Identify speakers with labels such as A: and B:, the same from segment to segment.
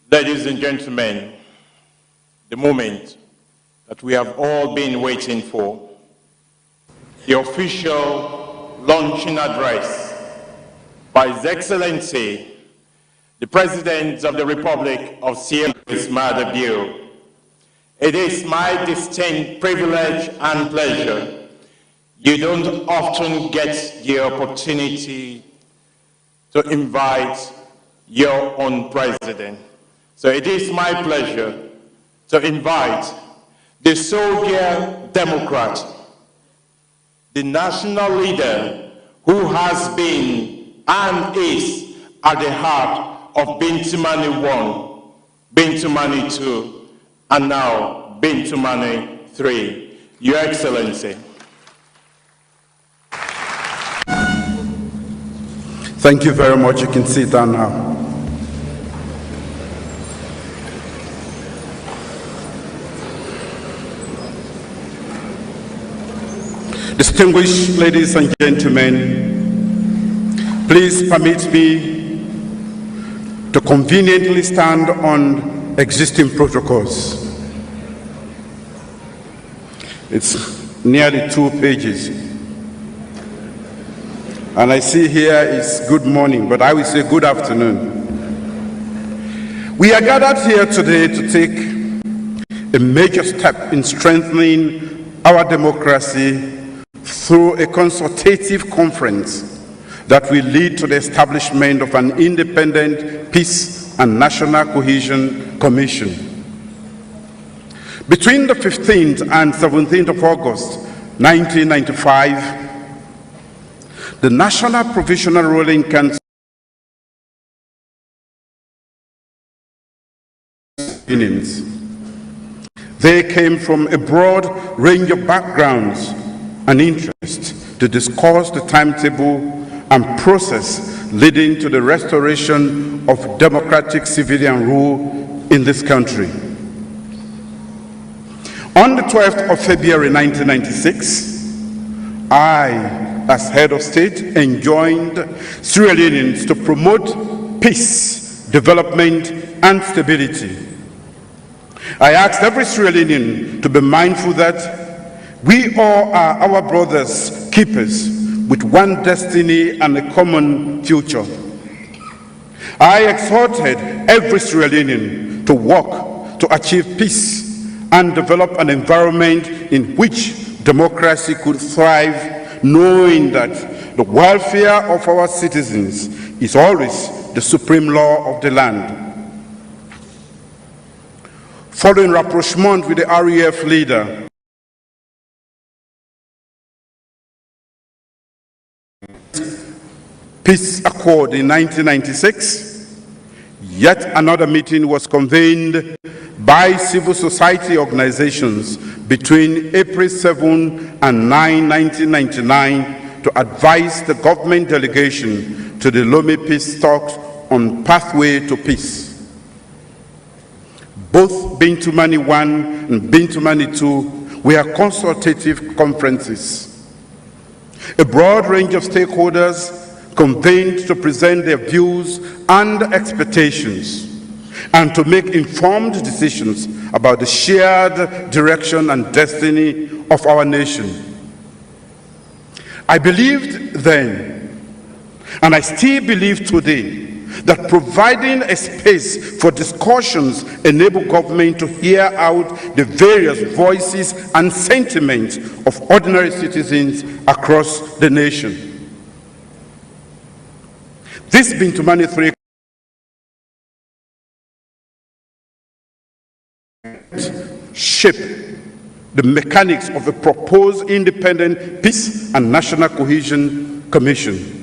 A: Ladies and gentlemen, the moment that we have all been waiting for, the official launching address by His Excellency, the President of the Republic of Sierra Leonean Maada Bio. It is my distinct privilege and pleasure. You don't often get the opportunity to invite your own president. So it is my pleasure to invite the soldier Democrat, the national leader who has been and is at the heart of Bintumani I, Bintumani II, and now Bintumani III. Your Excellency.
B: Thank you very much. You can sit down now. Distinguished ladies and gentlemen, please permit me to conveniently stand on existing protocols. It's nearly 2 pages. And I see here is good morning, but I will say good afternoon. We are gathered here today to take a major step in strengthening our democracy through a consultative conference that will lead to the establishment of an independent Peace and National Cohesion Commission. Between the 15th and 17th of August 1995, the National Provisional Ruling Council opinions. They came from a broad range of backgrounds and interests to discuss the timetable and process leading to the restoration of democratic civilian rule in this country. On the 12th of February 1996, I, as head of state, enjoined Sierra Leoneans to promote peace, development, and stability. I asked every Sierra Leonean to be mindful that we all are our brothers' keepers with one destiny and a common future. I exhorted every Sierra Leonean to work to achieve peace and develop an environment in which democracy could thrive, knowing that the welfare of our citizens is always the supreme law of the land. Following rapprochement with the REF leader, Peace Accord in 1996, yet another meeting was convened by civil society organizations between April 7 and 9, 1999 to advise the government delegation to the Lome peace talks on pathway to peace. Both Bintumani I and Bintumani II were consultative conferences. A broad range of stakeholders convened to present their views and expectations and to make informed decisions about the shared direction and destiny of our nation. I believed then, and I still believe today, that providing a space for discussions enable government to hear out the various voices and sentiments of ordinary citizens across the nation. This Bintumani III shape the mechanics of a proposed independent Peace and National Cohesion Commission.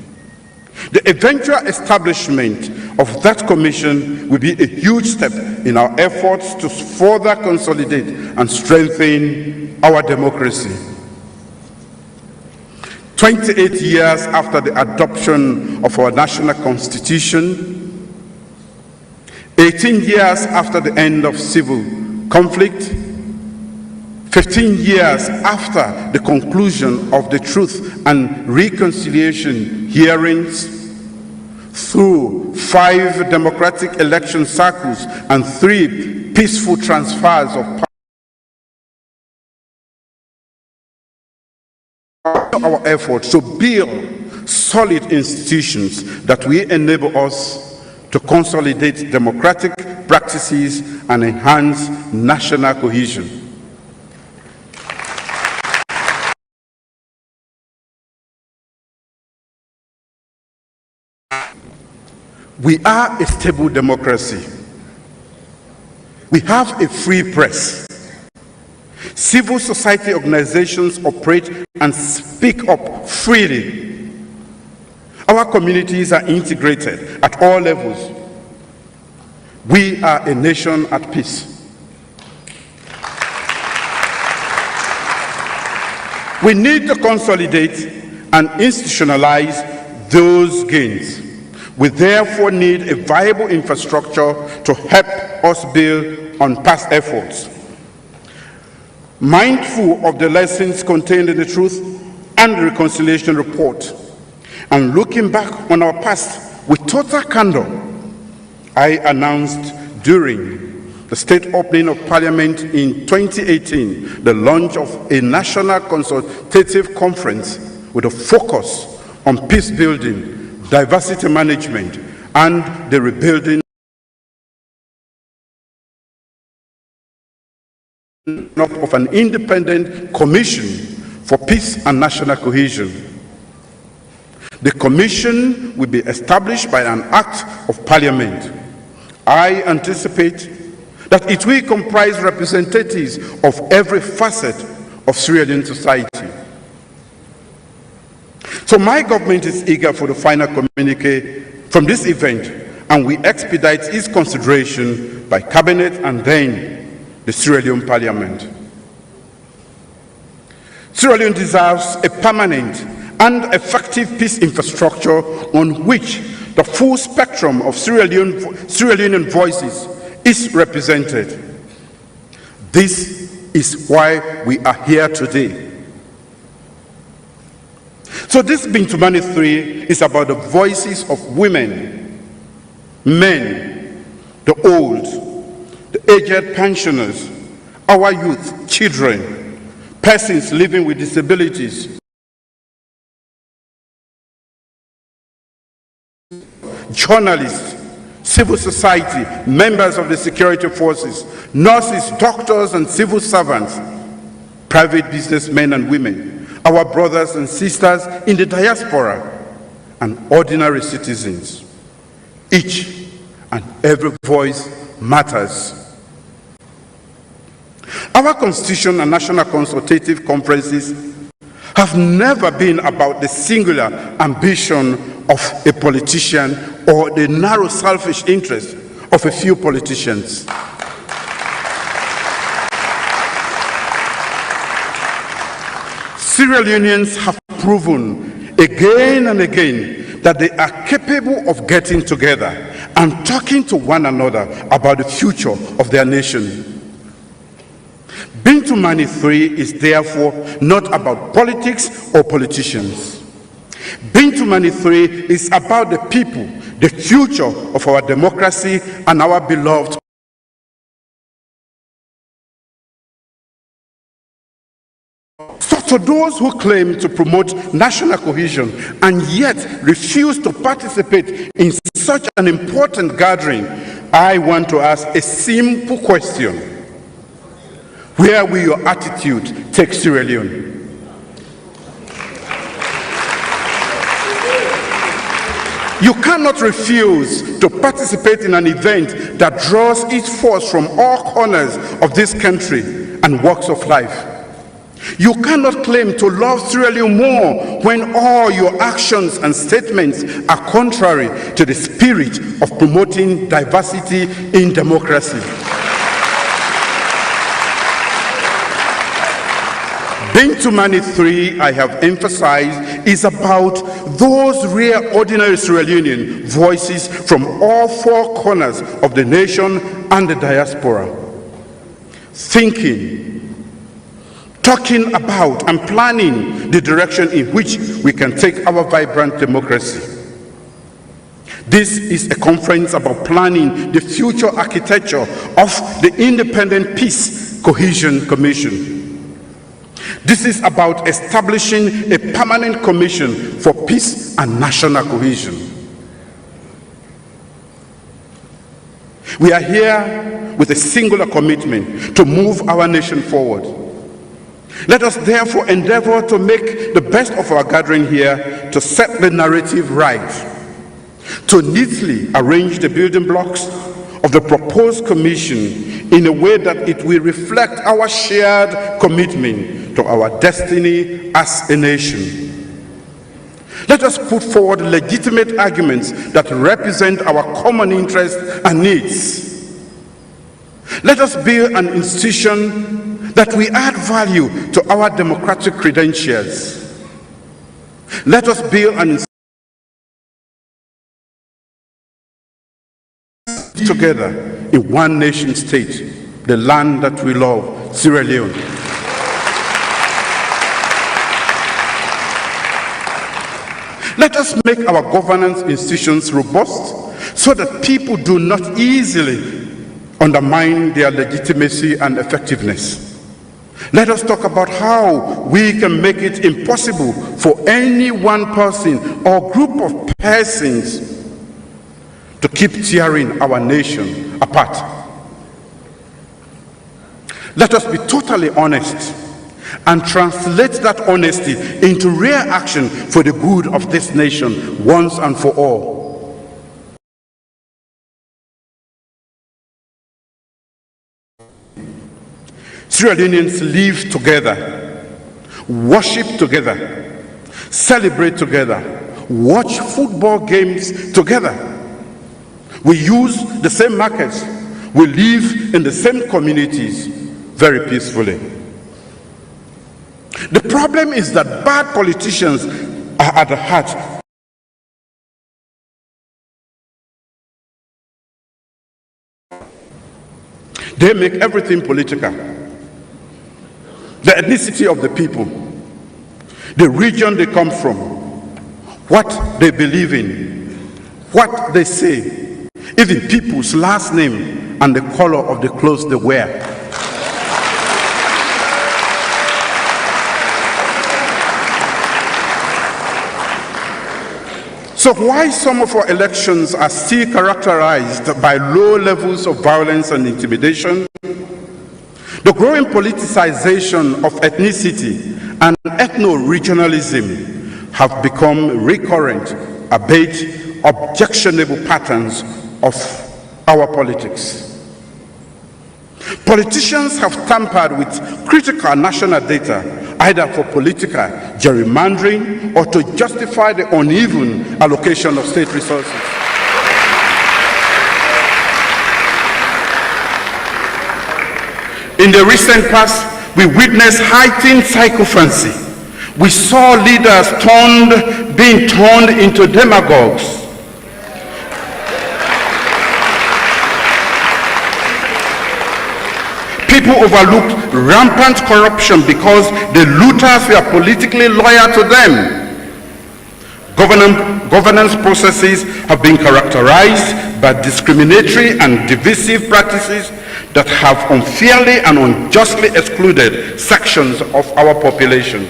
B: The eventual establishment of that commission will be a huge step in our efforts to further consolidate and strengthen our democracy. 28 years after the adoption of our national constitution, 18 years after the end of civil conflict, 15 years after the conclusion of the Truth and Reconciliation hearings, through 5 democratic election cycles and 3 peaceful transfers of power. Our efforts to build solid institutions that will enable us to consolidate democratic practices and enhance national cohesion. We are a stable democracy. We have a free press. Civil society organizations operate and speak up freely. Our communities are integrated at all levels. We are a nation at peace. We need to consolidate and institutionalize those gains. We therefore need a viable infrastructure to help us build on past efforts. Mindful of the lessons contained in the Truth and Reconciliation Report, and looking back on our past with total candor, I announced during the state opening of Parliament in 2018 the launch of a national consultative conference with a focus on peace building, diversity management, and the rebuilding of an independent commission for peace and national cohesion. The commission will be established by an act of Parliament. I anticipate that it will comprise representatives of every facet of Sierra Leonean society. So my government is eager for the final communique from this event, and we expedite its consideration by Cabinet and then the Sierra Leone Parliament. Sierra Leone deserves a permanent and effective peace infrastructure on which the full spectrum of Sierra Leonean voices is represented. This is why we are here today. So this Bintumani III is about the voices of women, men, the old, the aged pensioners, our youth, children, persons living with disabilities, journalists, civil society, members of the security forces, nurses, doctors, and civil servants, private businessmen and women, our brothers and sisters in the diaspora, and ordinary citizens. Each and every voice matters. Our Constitution and National Consultative Conferences have never been about the singular ambition of a politician or the narrow selfish interest of a few politicians. Sierra Leoneans have proven again and again that they are capable of getting together and talking to one another about the future of their nation. Bintumani III is therefore not about politics or politicians. Bintumani III is about the people, the future of our democracy and our beloved. So to those who claim to promote national cohesion and yet refuse to participate in such an important gathering, I want to ask a simple question. Where will your attitude take Sierra Leone? You cannot refuse to participate in an event that draws its force from all corners of this country and walks of life. You cannot claim to love Sierra Leone more when all your actions and statements are contrary to the spirit of promoting diversity in democracy. Bintumani III, I have emphasized, is about those rare ordinary Sierra Leonean voices from all four corners of the nation and the diaspora. Thinking, talking about and planning the direction in which we can take our vibrant democracy. This is a conference about planning the future architecture of the Independent Peace Cohesion Commission. This is about establishing a permanent commission for peace and national cohesion. We are here with a singular commitment to move our nation forward. Let us therefore endeavor to make the best of our gathering here to set the narrative right, to neatly arrange the building blocks of the proposed commission in a way that it will reflect our shared commitment to our destiny as a nation. Let us put forward legitimate arguments that represent our common interests and needs. Let us build an institution that will add value to our democratic credentials. Let us build an institution together in one nation state, the land that we love, Sierra Leone. Let us make our governance institutions robust so that people do not easily undermine their legitimacy and effectiveness. Let us talk about how we can make it impossible for any one person or group of persons to keep tearing our nation apart. Let us be totally honest and translate that honesty into real action for the good of this nation once and for all. Sierra Leoneans live together, worship together, celebrate together, watch football games together. We use the same markets. We live in the same communities very peacefully. The problem is that bad politicians are at the heart. They make everything political. The ethnicity of the people, the region they come from, what they believe in, what they say, even people's last name and the color of the clothes they wear. So why some of our elections are still characterized by low levels of violence and intimidation? The growing politicization of ethnicity and ethno-regionalism have become recurrent, albeit objectionable patterns of our politics. Politicians have tampered with critical national data, either for political gerrymandering or to justify the uneven allocation of state resources. In the recent past, we witnessed heightened sycophancy. We saw leaders being turned into demagogues. People overlooked rampant corruption because the looters were politically loyal to them. Governance processes have been characterized by discriminatory and divisive practices that have unfairly and unjustly excluded sections of our population.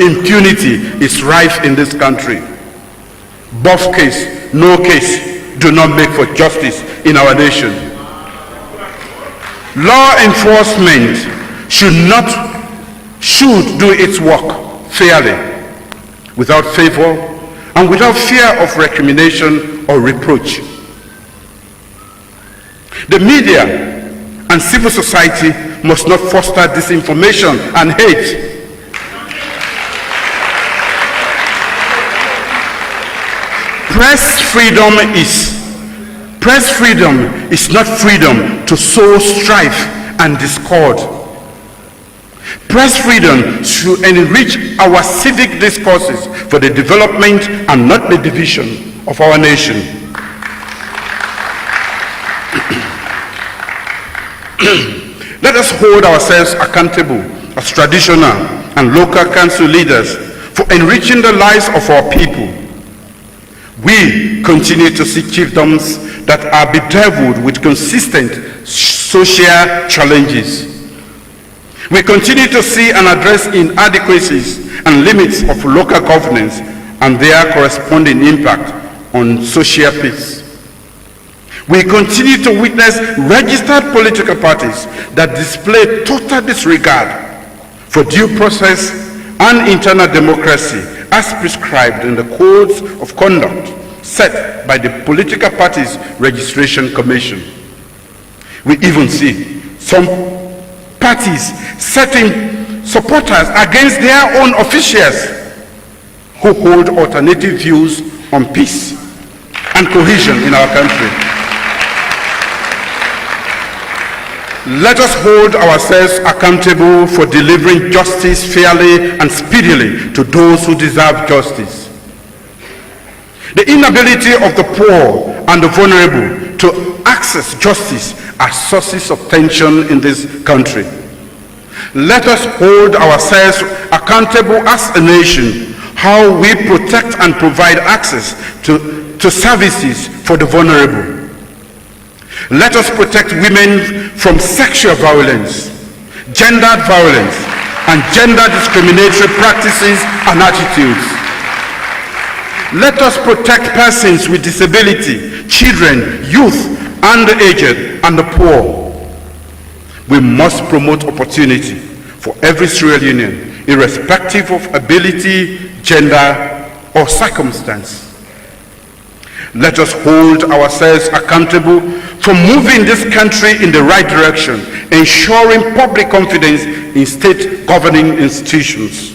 B: Impunity is rife in this country. Buff case, no case, do not make for justice in our nation. Law enforcement should do its work fairly, without favor, and without fear of recrimination or reproach. The media and civil society must not foster disinformation and hate. Press freedom is not freedom to sow strife and discord. Press freedom should enrich our civic discourses for the development and not the division of our nation. Let us hold ourselves accountable as traditional and local council leaders for enriching the lives of our people We continue to see chiefdoms that are bedeviled with consistent social challenges. We continue to see and address inadequacies and limits of local governance and their corresponding impact on social peace. We continue to witness registered political parties that display total disregard for due process and internal democracy as prescribed in the codes of conduct set by the Political Parties Registration Commission. We even see some parties setting supporters against their own officials who hold alternative views on peace and cohesion in our country. Let us hold ourselves accountable for delivering justice fairly and speedily to those who deserve justice. The inability of the poor and the vulnerable to access justice are sources of tension in this country. Let us hold ourselves accountable as a nation how we protect and provide access to services for the vulnerable. Let us protect women from sexual violence, gendered violence, and gender discriminatory practices and attitudes. Let us protect persons with disability, children, youth, and the aged, and the poor. We must promote opportunity for every Sierra Leonean, irrespective of ability, gender, or circumstance. Let us hold ourselves accountable for moving this country in the right direction, ensuring public confidence in state governing institutions.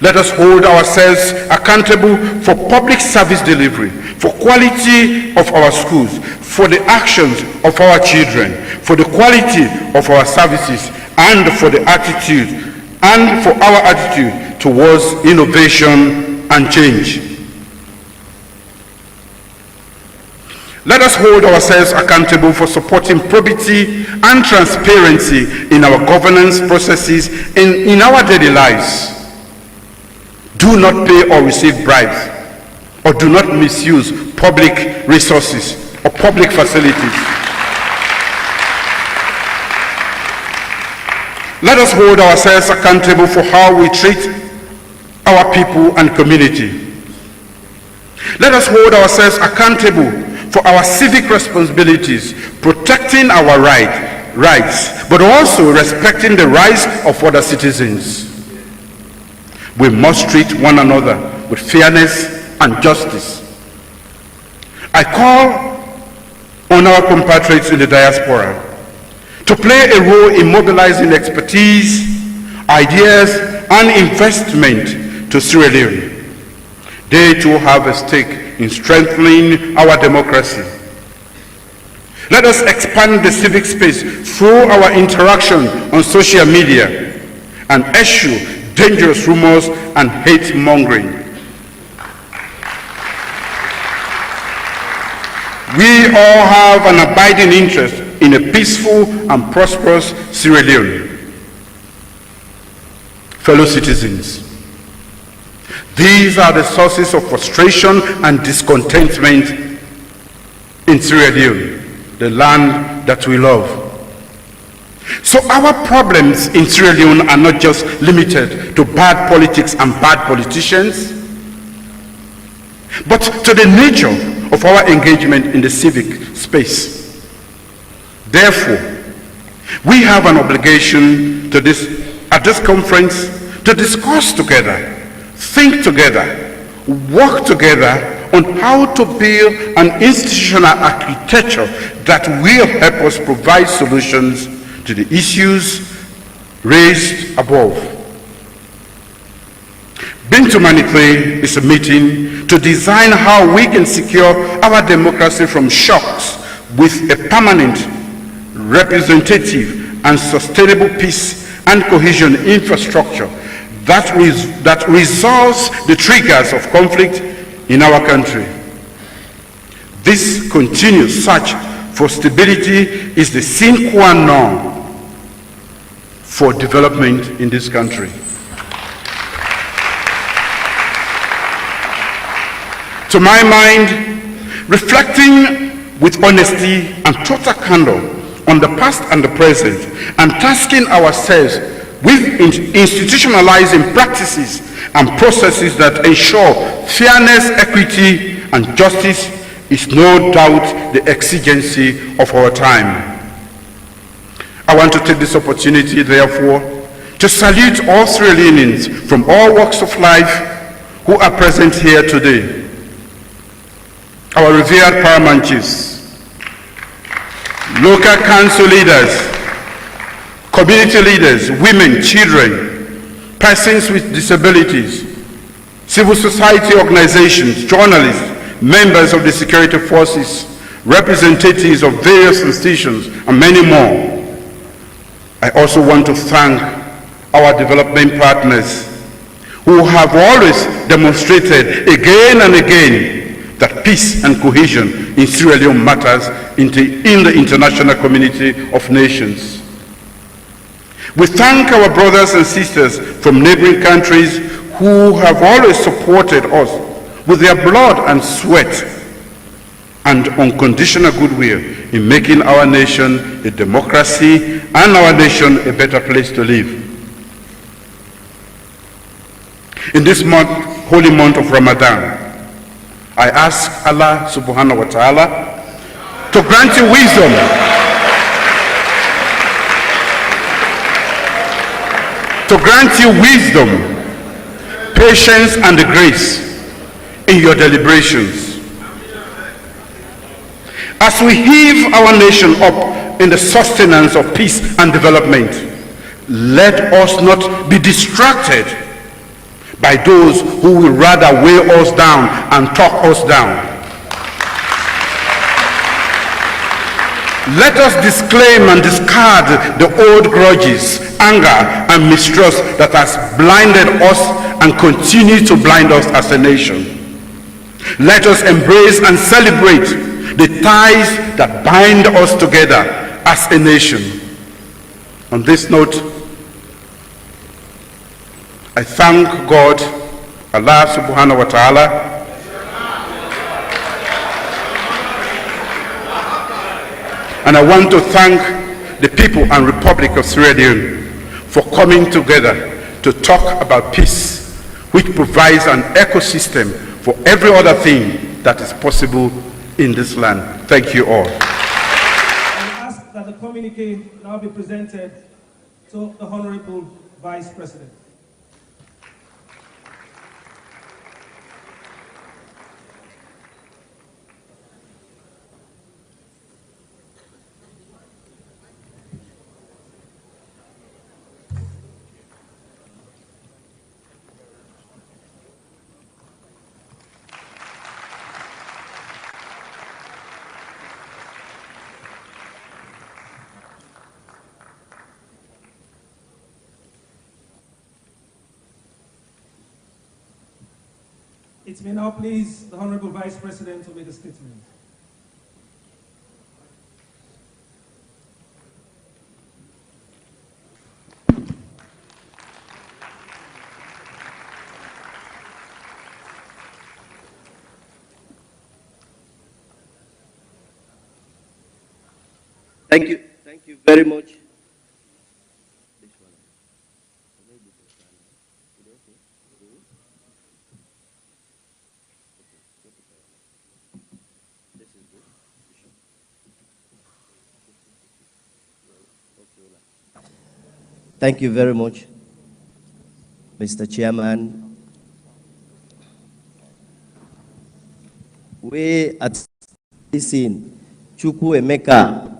B: Let us hold ourselves accountable for public service delivery, for quality of our schools, for the actions of our children, for the quality of our services, and for the attitude, and for our attitude towards innovation and change. Let us hold ourselves accountable for supporting probity and transparency in our governance processes and in our daily lives. Do not pay or receive bribes, or do not misuse public resources or public facilities. Let us hold ourselves accountable for how we treat our people and community. Let us hold ourselves accountable for our civic responsibilities, protecting our rights, but also respecting the rights of other citizens. We must treat one another with fairness and justice. I call on our compatriots in the diaspora to play a role in mobilizing expertise, ideas, and investment to Sierra Leone. They too have a stake in strengthening our democracy. Let us expand the civic space through our interaction on social media and eschew dangerous rumors and hate-mongering. We all have an abiding interest in a peaceful and prosperous Sierra Leone. Fellow citizens, these are the sources of frustration and discontentment in Sierra Leone, the land that we love. So our problems in Sierra Leone are not just limited to bad politics and bad politicians, but to the nature of our engagement in the civic space. Therefore, we have an obligation to at this conference to discuss together, think together, work together on how to build an institutional architecture that will help us provide solutions to the issues raised above. Bintumani III is a meeting to design how we can secure our democracy from shocks with a permanent, representative, and sustainable peace and cohesion infrastructure that resolves the triggers of conflict in our country. This continued search for stability is the sine qua non for development in this country. To my mind, reflecting with honesty and total candor on the past and the present, and tasking ourselves with institutionalizing practices and processes that ensure fairness, equity, and justice is no doubt the exigency of our time. I want to take this opportunity, therefore, to salute all Sierra Leoneans from all walks of life who are present here today. Our revered paramount chiefs, local council leaders, community leaders, women, children, persons with disabilities, civil society organizations, journalists, members of the security forces, representatives of various institutions, and many more. I also want to thank our development partners who have always demonstrated again and again that peace and cohesion in Sierra Leone matters in the international community of nations. We thank our brothers and sisters from neighboring countries who have always supported us with their blood and sweat and unconditional goodwill in making our nation a democracy and our nation a better place to live. In this month, holy month of Ramadan, I ask Allah subhanahu wa ta'ala to grant you wisdom, patience, and the grace in your deliberations. As we heave our nation up in the sustenance of peace and development, let us not be distracted by those who will rather weigh us down and talk us down. Let us disclaim and discard the old grudges, anger, and mistrust that has blinded us and continue to blind us as a nation. Let us embrace and celebrate the ties that bind us together as a nation. On this note, I thank God, Allah subhanahu wa ta'ala, and I want to thank the people and Republic of Sierra Leone for coming together to talk about peace, which provides an ecosystem for every other thing that is possible in this land. Thank you all.
C: I ask that the communique now be presented to the Honorable Vice President. It may now please the Honorable Vice President to make a statement.
D: Thank you very much. Thank you very much, Mr. Chairman. We at this scene, Chukwu Emeka,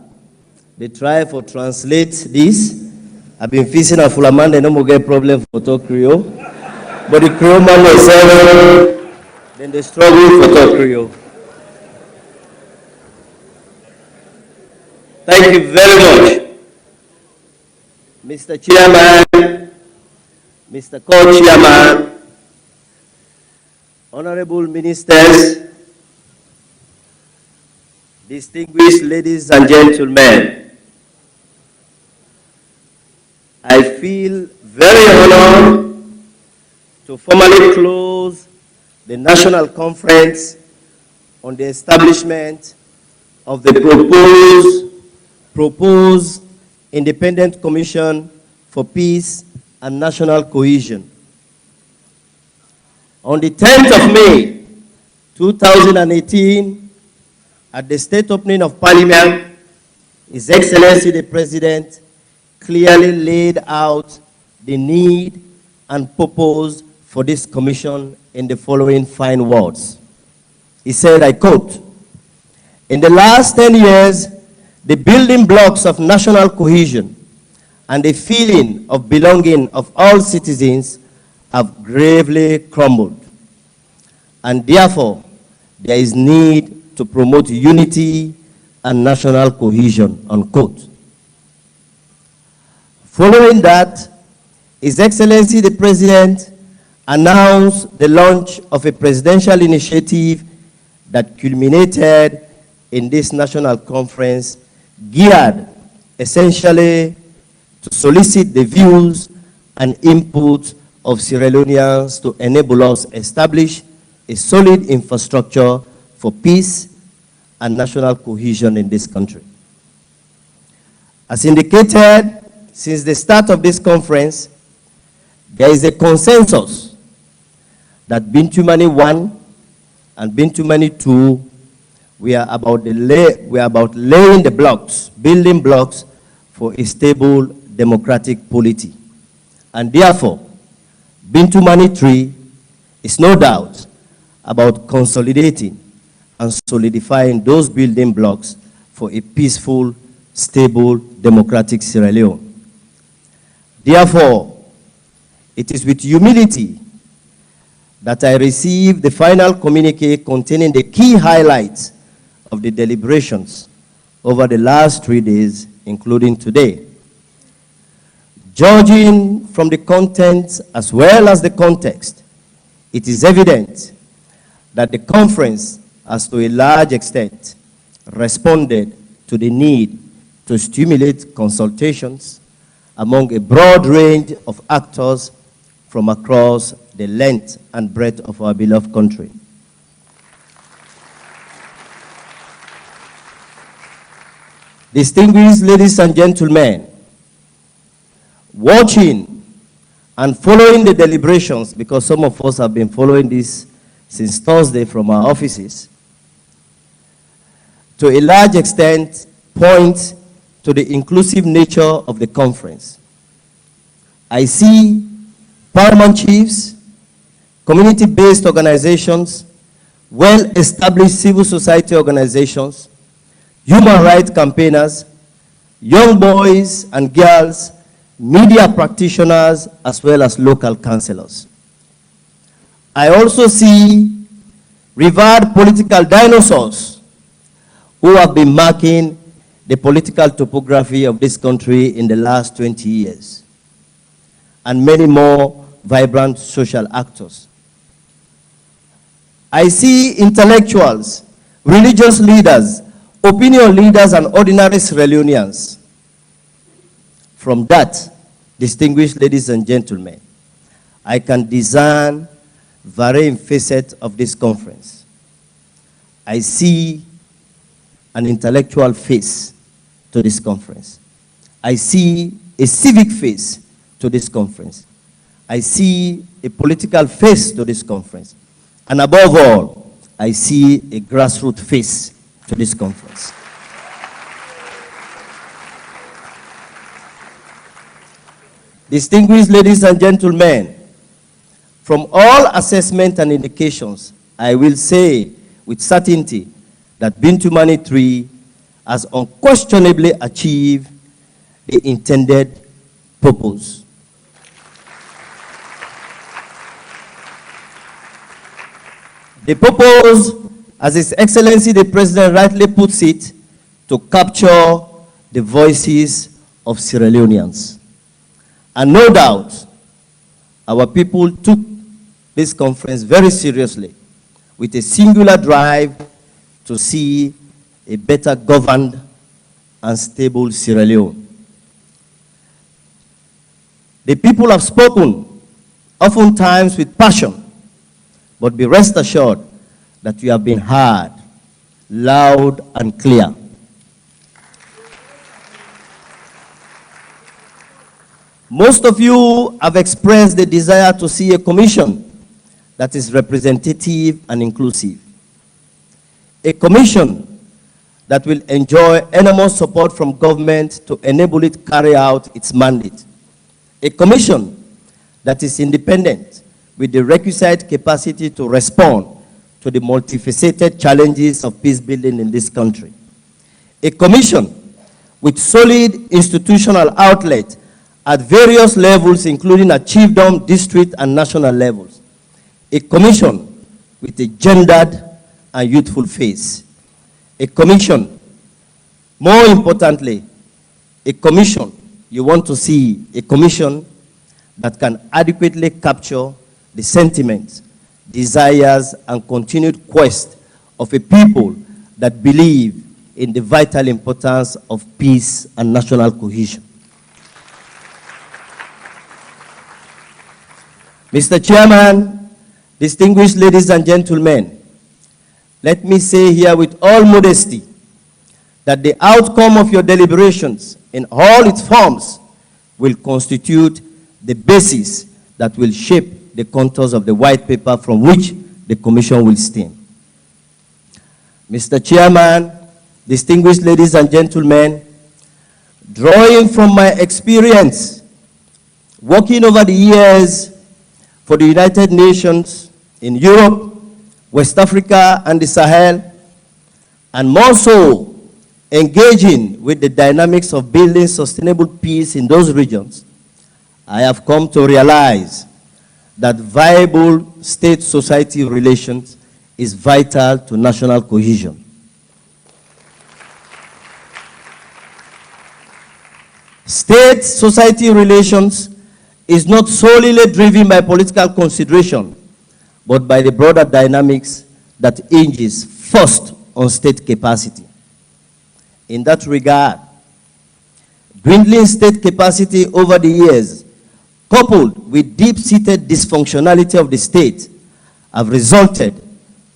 D: they try to translate this. I've been facing a Fulamande, no more get problem for talk Creole. But the Creole man was saying, then they struggle for talk Creole. Thank you very much, Mr. Chairman, Mr. Co-Chairman, Honorable Ministers, distinguished ladies and gentlemen. I feel very honored to formally close the National Conference on the establishment of the proposed Independent Commission for Peace and National Cohesion. On the 10th of May, 2018, at the state opening of Parliament, His Excellency the President clearly laid out the need and purpose for this commission in the following fine words. He said, I quote, "In the last 10 years, the building blocks of national cohesion and the feeling of belonging of all citizens have gravely crumbled. And therefore, there is need to promote unity and national cohesion," unquote. Following that, His Excellency the President announced the launch of a presidential initiative that culminated in this national conference, geared essentially to solicit the views and input of Sierra Leoneans to enable us establish a solid infrastructure for peace and national cohesion in this country. As indicated, since the start of this conference, there is a consensus that Bintumani I and Bintumani II, we are about laying the blocks, building blocks for a stable democratic polity. And therefore, Bintumani III is no doubt about consolidating and solidifying those building blocks for a peaceful, stable, democratic Sierra Leone. Therefore, it is with humility that I received the final communique containing the key highlights of the deliberations over the last 3 days, including today. Judging from the contents as well as the context, it is evident that the conference has to a large extent responded to the need to stimulate consultations among a broad range of actors from across the length and breadth of our beloved country. Distinguished ladies and gentlemen, watching and following the deliberations, because some of us have been following this since Thursday from our offices, to a large extent point to the inclusive nature of the conference. I see paramount chiefs, community-based organizations, well-established civil society organizations, human rights campaigners, young boys and girls, media practitioners, as well as local councillors. I also see revered political dinosaurs who have been marking the political topography of this country in the last 20 years, and many more vibrant social actors. I see intellectuals, religious leaders, opinion leaders, and ordinary Sierra Leoneans. From that, distinguished ladies and gentlemen, I can discern varying facets of this conference. I see an intellectual face to this conference. I see a civic face to this conference. I see a political face to this conference. And above all, I see a grassroots face to this conference. Distinguished ladies and gentlemen, from all assessment and indications, I will say with certainty that Bintumani III has unquestionably achieved the intended purpose. The purpose, as His Excellency the President rightly puts it, to capture the voices of Sierra Leoneans. And no doubt, our people took this conference very seriously, with a singular drive to see a better governed and stable Sierra Leone. The people have spoken, oftentimes with passion, but be rest assured that you have been heard, loud and clear. Most of you have expressed the desire to see a commission that is representative and inclusive. A commission that will enjoy enormous support from government to enable it carry out its mandate. A commission that is independent with the requisite capacity to respond to the multifaceted challenges of peace building in this country. A commission with solid institutional outlet at various levels, including at chiefdom, district, and national levels. A commission with a gendered and youthful face. A commission, more importantly, a commission, you want to see a commission that can adequately capture the sentiments, desires, and continued quest of a people that believe in the vital importance of peace and national cohesion. Mr. Chairman, distinguished ladies and gentlemen, let me say here with all modesty that the outcome of your deliberations in all its forms will constitute the basis that will shape the contours of the white paper from which the Commission will stem. Mr. Chairman, distinguished ladies and gentlemen, drawing from my experience working over the years for the United Nations in Europe, West Africa, and the Sahel, and more so engaging with the dynamics of building sustainable peace in those regions, I have come to realize that viable state-society relations is vital to national cohesion. State-society relations is not solely driven by political consideration, but by the broader dynamics that hinges first on state capacity. In that regard, dwindling state capacity over the years, coupled with deep-seated dysfunctionality of the state, have resulted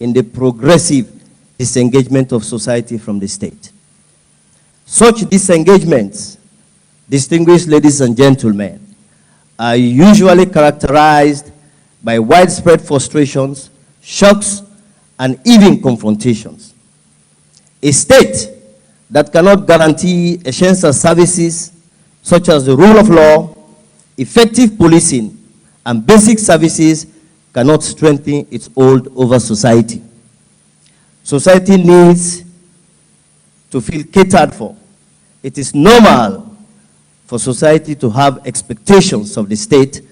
D: in the progressive disengagement of society from the state. Such disengagements, distinguished ladies and gentlemen, are usually characterized by widespread frustrations, shocks, and even confrontations. A state that cannot guarantee essential services such as the rule of law, effective policing, and basic services cannot strengthen its hold over society. Society needs to feel catered for. It is normal for society to have expectations of the state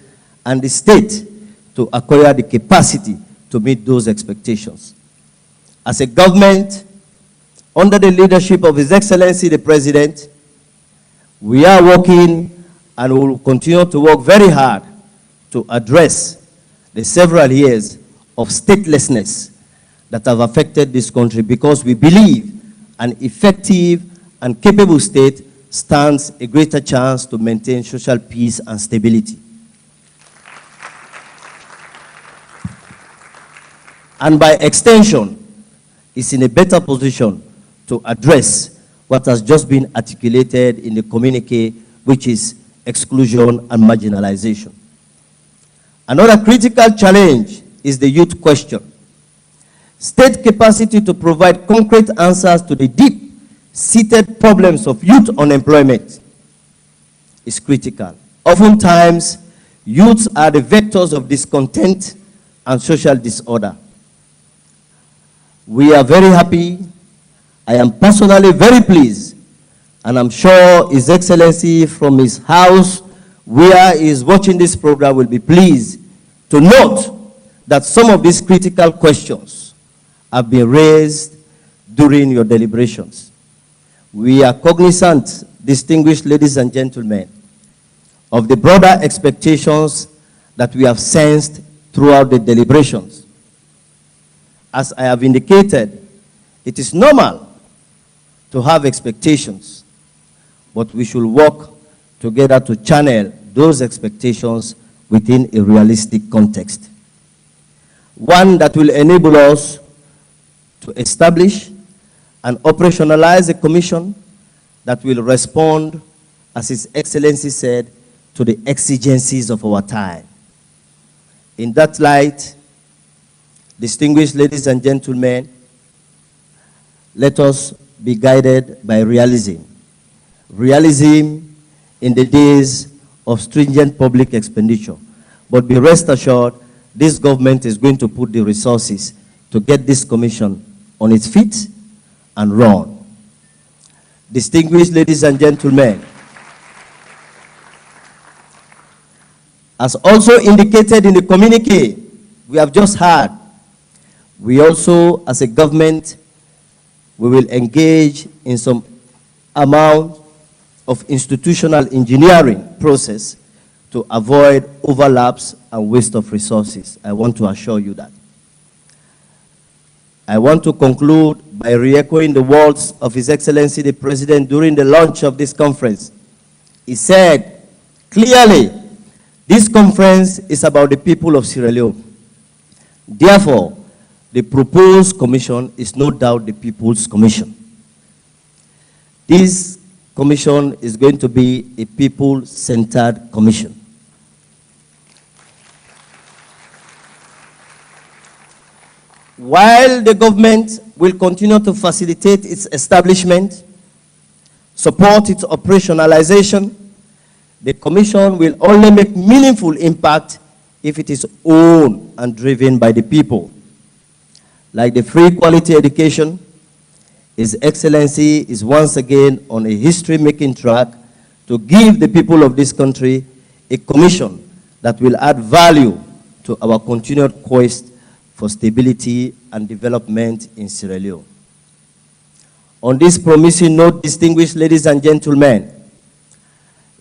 D: and the state to acquire the capacity to meet those expectations. As a government, under the leadership of His Excellency the President, we are working and will continue to work very hard to address the several years of statelessness that have affected this country, because we believe an effective and capable state stands a greater chance to maintain social peace and stability. And by extension, is in a better position to address what has just been articulated in the communique, which is exclusion and marginalization. Another critical challenge is the youth question. State capacity to provide concrete answers to the deep-seated problems of youth unemployment is critical. Oftentimes, youths are the vectors of discontent and social disorder. We are very happy. I am personally very pleased, and I'm sure His Excellency from his house where he is watching this program will be pleased to note that some of these critical questions have been raised during your deliberations. We are cognizant, distinguished ladies and gentlemen, of the broader expectations that we have sensed throughout the deliberations. As I have indicated, it is normal to have expectations, but we should work together to channel those expectations within a realistic context. one that will enable us to establish and operationalize a commission that will respond, as His Excellency said, to the exigencies of our time. In that light, distinguished ladies and gentlemen, let us be guided by realism. Realism in the days of stringent public expenditure. But be rest assured, this government is going to put the resources to get this commission on its feet and run. Distinguished ladies and gentlemen, as also indicated in the communique we have just heard, we also, as a government, we will engage in some amount of institutional engineering process to avoid overlaps and waste of resources. I want to assure you that. I want to conclude by re-echoing the words of His Excellency the President during the launch of this conference. He said clearly, this conference is about the people of Sierra Leone. Therefore, the proposed commission is no doubt the People's Commission. This commission is going to be a people-centered commission. While the government will continue to facilitate its establishment, support its operationalization, the commission will only make meaningful impact if it is owned and driven by the people. Like the free quality education, His Excellency is once again on a history-making track to give the people of this country a commission that will add value to our continued quest for stability and development in Sierra Leone. On this promising note, distinguished ladies and gentlemen,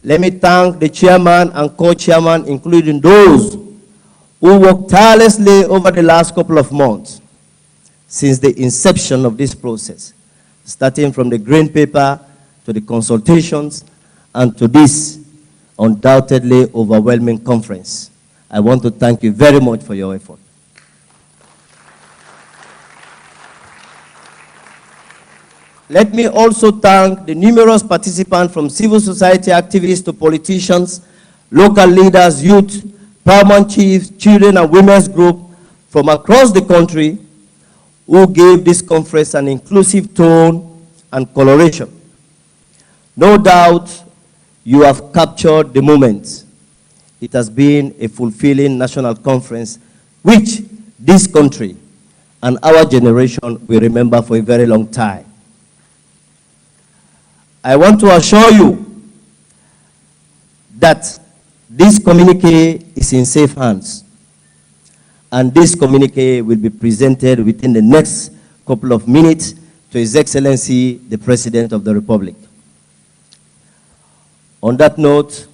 D: let me thank the chairman and co-chairman, including those who worked tirelessly over the last couple of months since the inception of this process, starting from the green paper to the consultations and to this undoubtedly overwhelming conference. I want to thank you very much for your effort. Let me also thank the numerous participants from civil society activists to politicians, local leaders, youth, paramount chiefs, children and women's groups from across the country who gave this conference an inclusive tone and coloration. No doubt you have captured the moment. It has been a fulfilling national conference which this country and our generation will remember for a very long time. I want to assure you that this communique is in safe hands, and this communique will be presented within the next couple of minutes to His Excellency, the President of the Republic. On that note,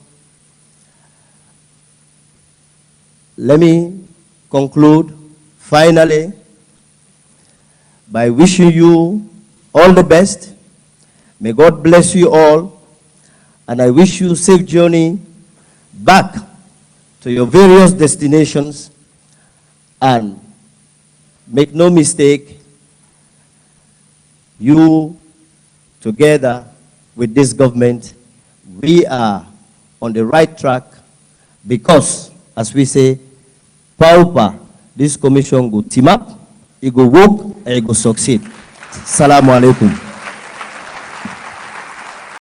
D: let me conclude finally by wishing you all the best. May God bless you all, and I wish you a safe journey back to your various destinations. And make no mistake, you, together with this government, we are on the right track because, as we say, Paupa, this commission will team up, it will work, and it will succeed. Assalamu alaikum.